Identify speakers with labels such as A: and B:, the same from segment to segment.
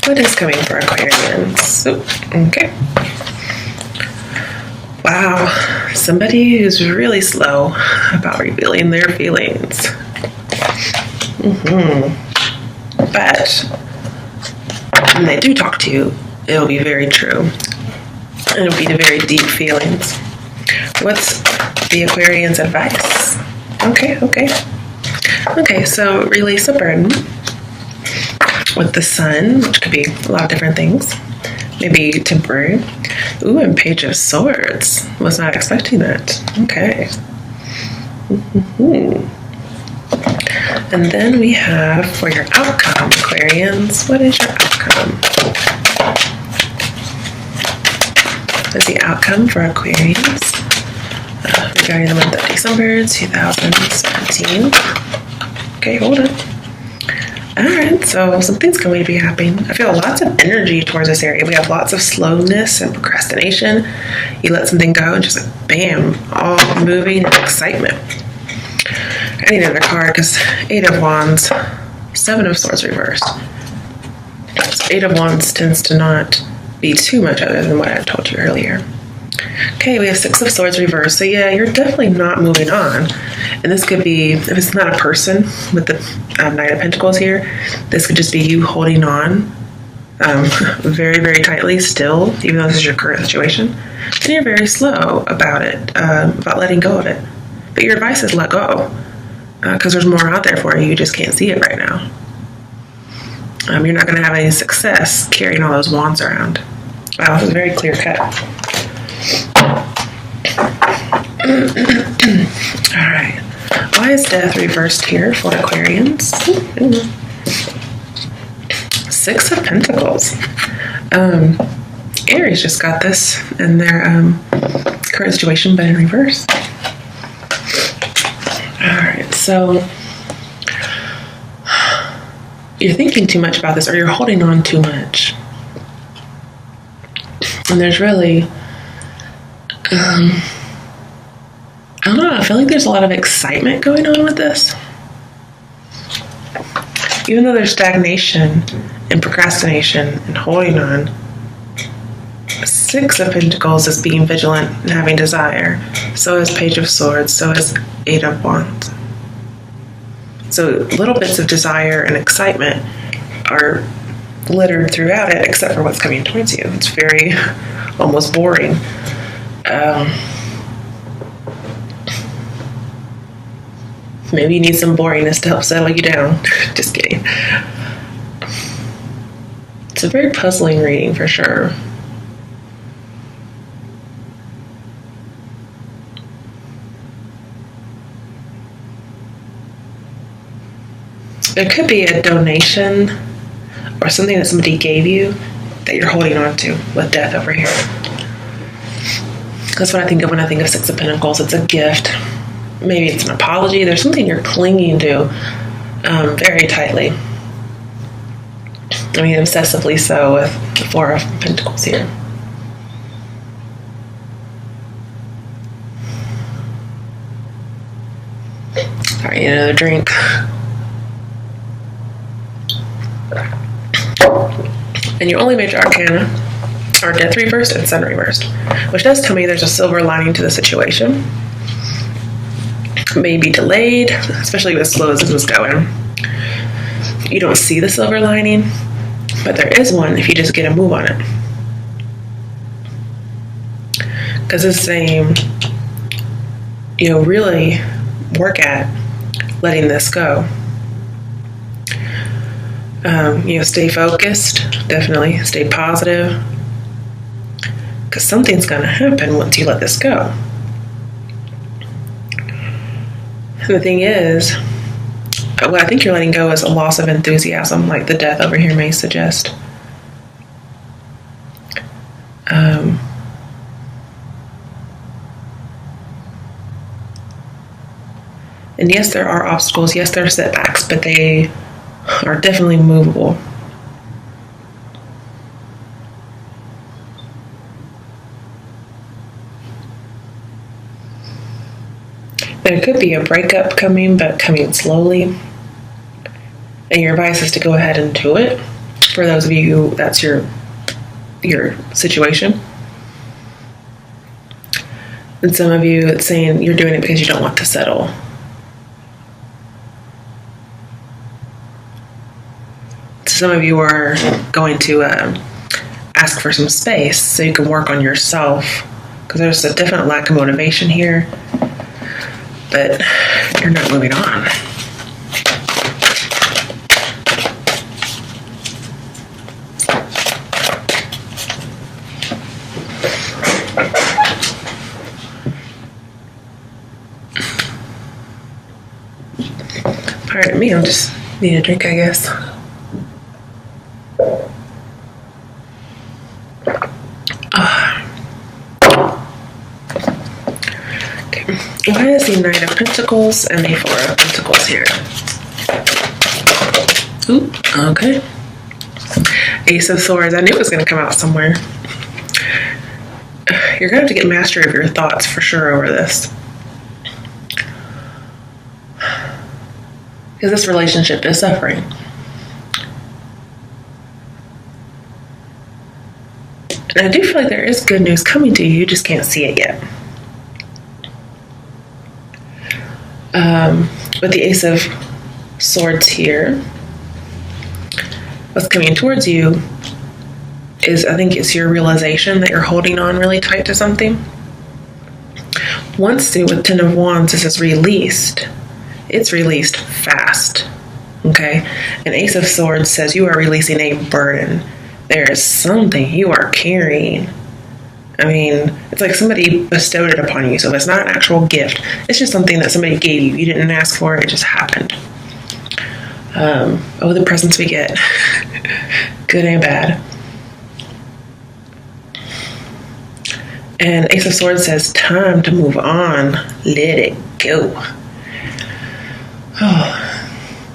A: What is coming for Aquarians? Okay. Wow, somebody who's really slow about revealing their feelings. But when they do talk to you, it'll be very true. And it'll be the very deep feelings. What's the Aquarian's advice? Okay, so release a burden with the sun, which could be a lot of different things. Maybe temporary. Ooh, and Page of Swords. Was not expecting that. Okay. And then we have for your outcome, Aquarians. What is your outcome? What is the outcome for Aquarians regarding the month of December 2017? Okay, hold on. Alright, so something's going to be happening. I feel lots of energy towards this area. We have lots of slowness and procrastination. You let something go and just like, bam, all moving and excitement. I need another card because 8 of Wands, 7 of Swords reversed. So 8 of Wands tends to not be too much other than what I told you earlier. Okay, we have 6 of Swords reversed. So yeah, you're definitely not moving on. And this could be, if it's not a person with the Knight of Pentacles here, this could just be you holding on very, very tightly still, even though this is your current situation. And you're very slow about it, about letting go of it. But your advice is let go, because there's more out there for you. You just can't see it right now. You're not going to have any success carrying all those wands around. Wow, this is very clear cut. All right. Why is Death reversed here for Aquarians? 6 of Pentacles. Aries just got this in their current situation, but in reverse. All right, so you're thinking too much about this, or you're holding on too much. And there's really, I don't know, I feel like there's a lot of excitement going on with this. Even though there's stagnation and procrastination and holding on, 6 of Pentacles is being vigilant and having desire. So is Page of Swords. So is 8 of Wands. So little bits of desire and excitement are littered throughout it, except for what's coming towards you. It's very almost boring. Maybe you need some boringness to help settle you down. Just kidding. It's a very puzzling reading for sure. There could be a donation or something that somebody gave you that you're holding on to with Death over here. That's what I think of when I think of 6 of Pentacles. It's a gift. Maybe it's an apology. There's something you're clinging to very tightly. I mean, obsessively so with the 4 of Pentacles here. All right, another drink. And your only major arcana are Death reversed and Sun reversed, which does tell me there's a silver lining to the situation. May be delayed, especially as slow as this was going. You don't see the silver lining, but there is one if you just get a move on it. Because it's saying, really work at letting this go. Stay focused, definitely. Stay positive. Because something's going to happen once you let this go. And the thing is, what I think you're letting go is a loss of enthusiasm, like the Death over here may suggest. And yes, there are obstacles. Yes, there are setbacks, but they are definitely movable. There could be a breakup coming, but coming slowly. And your advice is to go ahead and do it. For those of you who that's your situation. And some of you, it's saying you're doing it because you don't want to settle. Some of you are going to ask for some space so you can work on yourself, because there's a definite lack of motivation here, but you're not moving on. Pardon me, I'll just need a drink, I guess. Why is the Knight of Pentacles and the Four of Pentacles here? Ooh, okay. Ace of Swords. I knew it was going to come out somewhere. You're going to have to get mastery of your thoughts for sure over this. Because this relationship is suffering. And I do feel like there is good news coming to you. You just can't see it yet. With the Ace of Swords here, what's coming towards you is, I think it's your realization that you're holding on really tight to something. Once with Ten of Wands, this is released. It's released fast, okay? And Ace of Swords says you are releasing a burden. There is something you are carrying. I mean, it's like somebody bestowed it upon you. So if it's not an actual gift, it's just something that somebody gave you. You didn't ask for it, it just happened. Oh, the presents we get. Good and bad. And Ace of Swords says, time to move on. Let it go. Oh.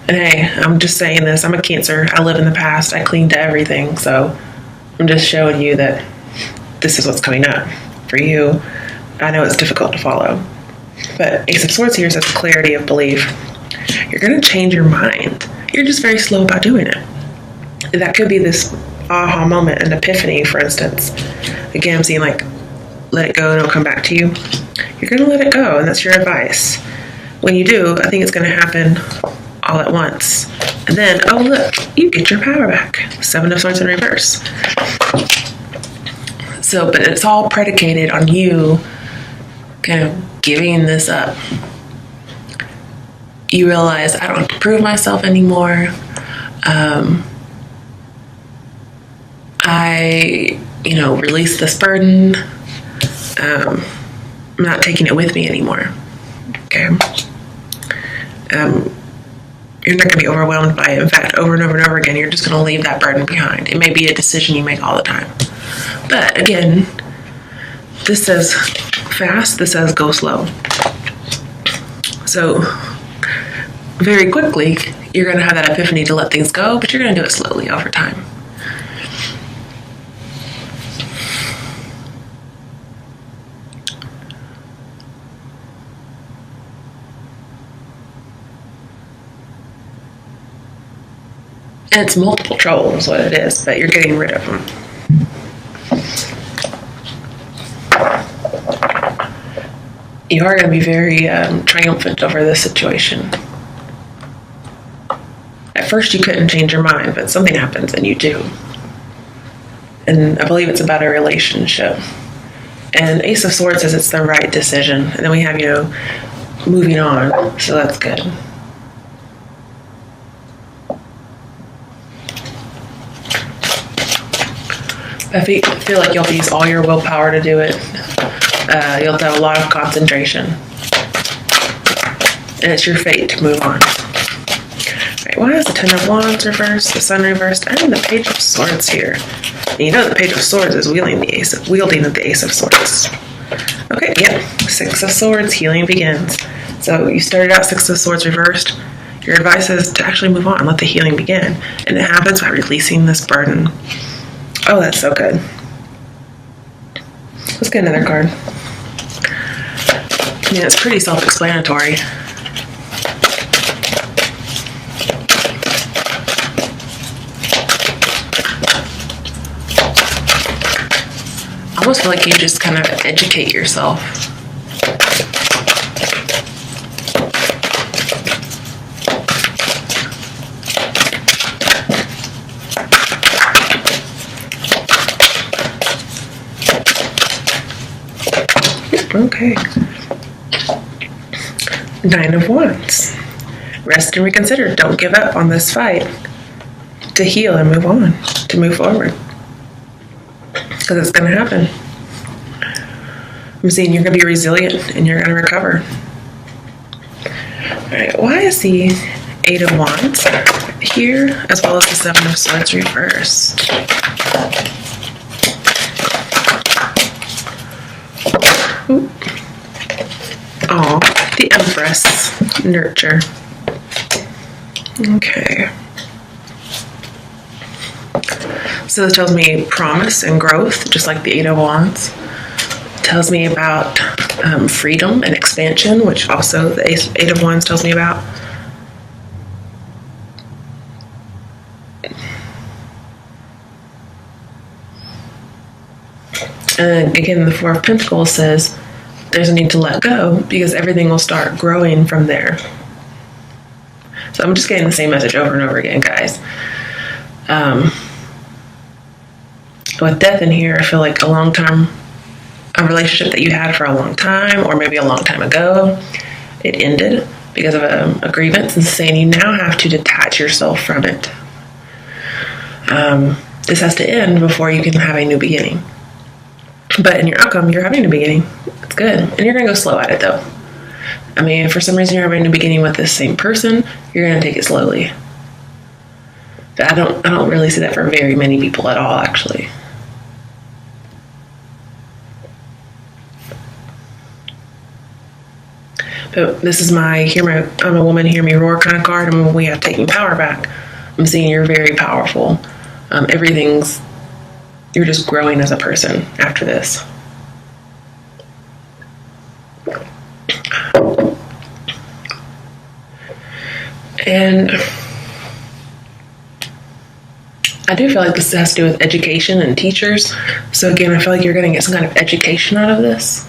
A: And hey, I'm just saying this. I'm a Cancer. I live in the past. I cling to everything. So I'm just showing you that this is what's coming up for you. I know it's difficult to follow. But Ace of Swords here says clarity of belief. You're going to change your mind. You're just very slow about doing it. That could be this aha moment, an epiphany, for instance. Again, I'm seeing like, let it go and it'll come back to you. You're going to let it go, and that's your advice. When you do, I think it's going to happen all at once. And then, oh look, you get your power back. Seven of Swords in reverse. So, but it's all predicated on you kind of giving this up. You realize, I don't have to prove myself anymore. I, release this burden. I'm not taking it with me anymore. Okay. You're not going to be overwhelmed by it. In fact, over and over and over again, you're just going to leave that burden behind. It may be a decision you make all the time. But again, this says fast, this says go slow. So very quickly, you're going to have that epiphany to let things go, but you're going to do it slowly over time. And it's multiple trouble is what it is, but you're getting rid of them. You are going to be very triumphant over this situation. At first you couldn't change your mind, but something happens and you do. And I believe it's about a relationship. And Ace of Swords says it's the right decision. And then we have, moving on. So that's good. I feel like you'll use all your willpower to do it. You'll have a lot of concentration. And it's your fate to move on. Right, why is the Ten of Wands reversed, the Sun reversed, and the Page of Swords here? And the Page of Swords is wielding the Ace of Swords. Okay, yeah. Six of Swords, healing begins. So you started out Six of Swords reversed. Your advice is to actually move on, let the healing begin. And it happens by releasing this burden. Oh, that's so good. Let's get another card. Yeah, it's pretty self-explanatory. almost feel like you just kind of educate yourself.
B: Okay. 9 of Wands. Rest and reconsider. Don't give up on this fight. To heal and move on. To move forward. Because it's going to happen. I'm seeing you're going to be resilient and you're going to recover. Alright, why is the 8 of Wands here as well as the 7 of Swords reversed? Oh, the Empress. Nurture. Okay. So this tells me promise and growth, just like the 8 of Wands. It tells me about freedom and expansion, which also the 8 of Wands tells me about. And again, the 4 of Pentacles says there's a need to let go because everything will start growing from there. So I'm just getting the same message over and over again, guys. With death in here, I feel like a relationship that you had for a long time, or maybe a long time ago, it ended because of a grievance, and saying you now have to detach yourself from it. This has to end before you can have a new beginning. But in your outcome, you're having a new beginning. It's good. And you're going to go slow at it, though. I mean, if for some reason you're having a new beginning with this same person, you're going to take it slowly. But I don't really see that for very many people at all, actually. But this is my I'm a woman, hear me roar kind of card. I mean, we have taking power back. I'm seeing you're very powerful. You're just growing as a person after this. And I do feel like this has to do with education and teachers. So again, I feel like you're going to get some kind of education out of this.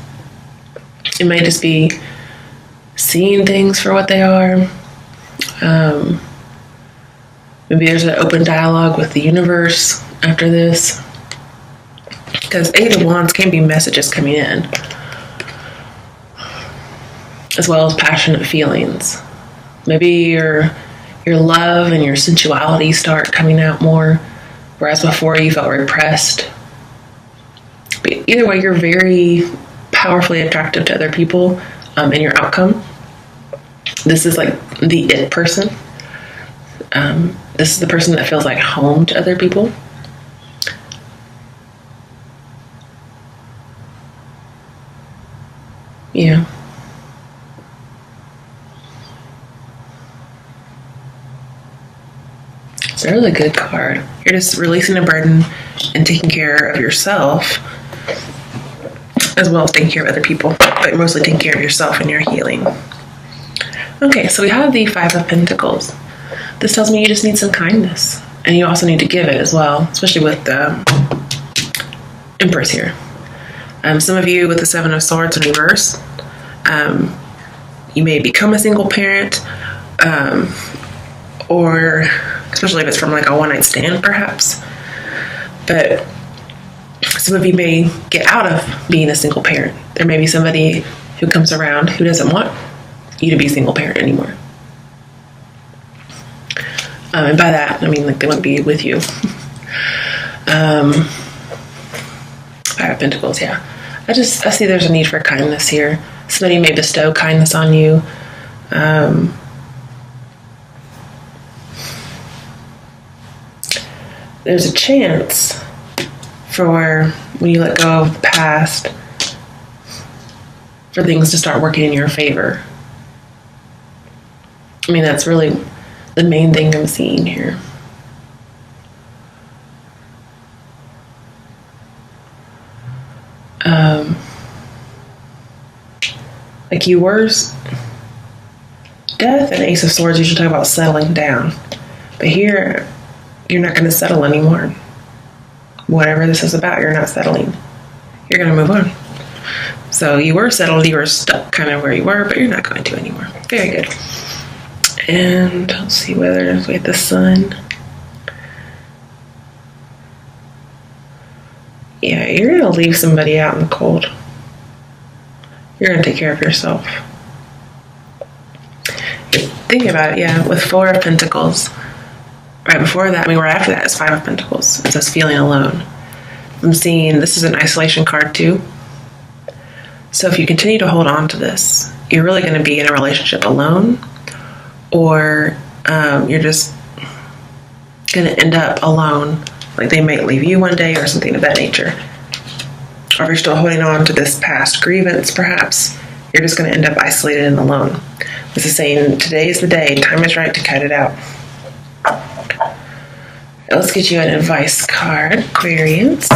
B: It may just be seeing things for what they are. Maybe there's an open dialogue with the universe after this. Because 8 of Wands can be messages coming in, as well as passionate feelings. Maybe your love and your sensuality start coming out more, whereas before you felt repressed. But either way, you're very powerfully attractive to other people in your outcome. This is like the it person. This is the person that feels like home to other people. Yeah. It's a really good card. You're just releasing a burden and taking care of yourself, as well as taking care of other people, but mostly taking care of yourself and your healing. Okay, so we have the 5 of Pentacles. This tells me you just need some kindness, and you also need to give it as well, especially with the Empress here. Some of you with the 7 of Swords in reverse, you may become a single parent, or especially if it's from like a one-night stand, perhaps. But some of you may get out of being a single parent. There may be somebody who comes around who doesn't want you to be a single parent anymore. And by that, I mean like they want to be with you. 5 of Pentacles, yeah. I see there's a need for kindness here. Somebody may bestow kindness on you. There's a chance for when you let go of the past for things to start working in your favor. I mean, that's really the main thing I'm seeing here. Like Death and Ace of Swords usually talk about settling down. But here, you're not going to settle anymore. Whatever this is about, you're not settling. you're going to move on. So you were settled, you were stuck kind of where you were, but you're not going to anymore. Very good. And let's see whether we have the sun. Yeah, you're going to leave somebody out in the cold. You're going to take care of yourself. Think about it, yeah, with 4 of Pentacles. Right before that, right after that is 5 of Pentacles. It's us feeling alone. I'm seeing this is an isolation card too. So if you continue to hold on to this, you're really going to be in a relationship alone, or you're just going to end up alone. Like they might leave you one day or something of that nature. Or if you're still holding on to this past grievance, perhaps, you're just going to end up isolated and alone. This is saying today is the day, time is right to cut it out. Let's get you an advice card, Aquarius.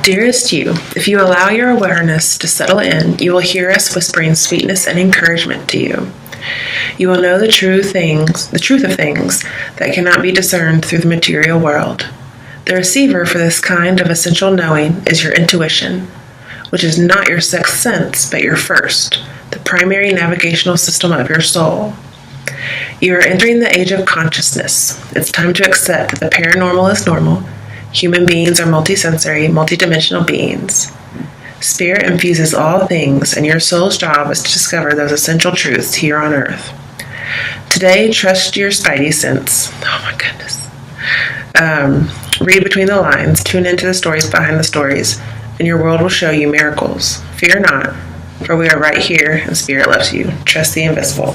B: Dearest you, if you allow your awareness to settle in, you will hear us whispering sweetness and encouragement to you. You will know the truth of things that cannot be discerned through the material world. The receiver for this kind of essential knowing is your intuition, which is not your sixth sense, but your first, the primary navigational system of your soul. You are entering the age of consciousness. It's time to accept that the paranormal is normal. Human beings are multisensory, multidimensional beings. Spirit infuses all things, and your soul's job is to discover those essential truths here on Earth. Today, trust your spidey sense. Oh my goodness. Read between the lines, tune into the stories behind the stories, and your world will show you miracles. Fear not, for we are right here, and Spirit loves you. Trust the invisible.